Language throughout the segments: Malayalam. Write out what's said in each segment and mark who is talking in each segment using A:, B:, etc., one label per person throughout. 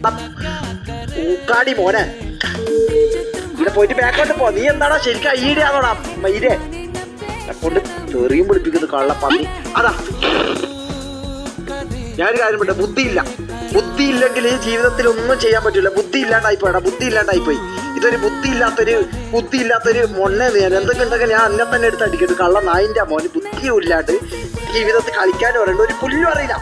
A: ൂക്കാടി മോനെ ഇവിടെ പോയിട്ട് ബാക്കോട്ട് പോ. നീ എന്താടാ ശരിക്കും അയ്യടിയാണോടാ മയിലേ കൊണ്ട് തെറിയും പിടിപ്പിക്കുന്നത് കള്ളപ്പന്നി. അതാ ഞാനൊരു കാര്യം പറ്റേ, ബുദ്ധി ഇല്ലെങ്കിൽ ഈ ജീവിതത്തിൽ ഒന്നും ചെയ്യാൻ പറ്റില്ല. ബുദ്ധി ഇല്ലാണ്ടായിപ്പോയി. ഇതൊരു ബുദ്ധി ഇല്ലാത്തൊരു മൊണ്ണേ ഞാൻ എന്തൊക്കെ ഉണ്ടെങ്കിൽ ഞാൻ എന്നെ തന്നെ എടുത്ത് അടിക്കട്ടെ. കള്ള നായിൻ്റെ മോന് ബുദ്ധിയും ഇല്ലാണ്ട് ജീവിതത്തിൽ കളിക്കാനും അറിയണ്ട.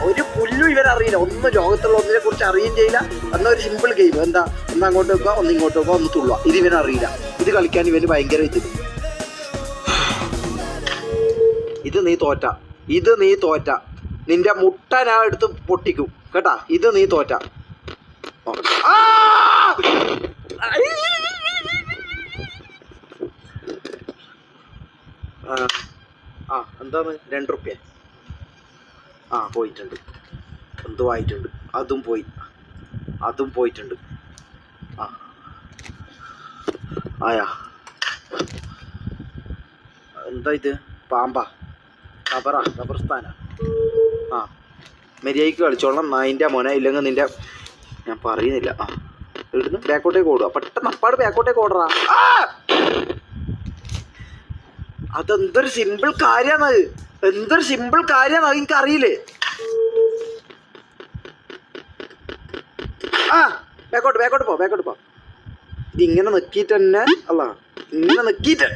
A: ഒരു പുല്ലും ഇവരറിയില്ല. ഒന്നും ലോകത്തുള്ള ഒന്നിനെ കുറിച്ച് അറിയുകയും ചെയ്യില്ല. എന്നാൽ ഒരു സിമ്പിൾ ഗെയിം എന്താ, ഒന്ന് അങ്ങോട്ട് വെക്കുക, ഒന്ന് ഇങ്ങോട്ട് വെക്കുക, ഒന്ന് തുള്ളുക. ഇത് ഇവനറിയില്ല. ഇത് കളിക്കാൻ ഇവന് ഭയങ്കര ഇത് നീ തോറ്റ നിന്റെ മുട്ട ഞാൻ എടുത്ത് പൊട്ടിക്കും കേട്ടാ. ഇത് നീ തോറ്റ. എന്താണ് 2 റുപ്യ പോയിട്ടുണ്ട്. എന്തോ ആയിട്ടുണ്ട്. അതും പോയിട്ടുണ്ട്. ആയാ എന്താ ഇത്? പാമ്പാ? ഖബർസ്ഥാന? മര്യാദയ്ക്ക് കളിച്ചോളണം നായിൻ്റെ മോനെ, ഇല്ലെങ്കിൽ നിന്റെ ഞാൻ പറയുന്നില്ല. ഇവിടുന്ന് ബാക്കോട്ടേക്ക് ഓടുക. പെട്ടെന്ന് അപ്പാട് ബാക്കോട്ടേക്ക് ഓടറാ. അതെന്തൊരു സിമ്പിൾ കാര്യമാണ്. എനിക്കറിയില്ലേ. ബാക്കോട്ട് പോ. ഇതിങ്ങനെ നിക്കിയിട്ട് തന്നെ ഇങ്ങനെ നിക്കിയിട്ട്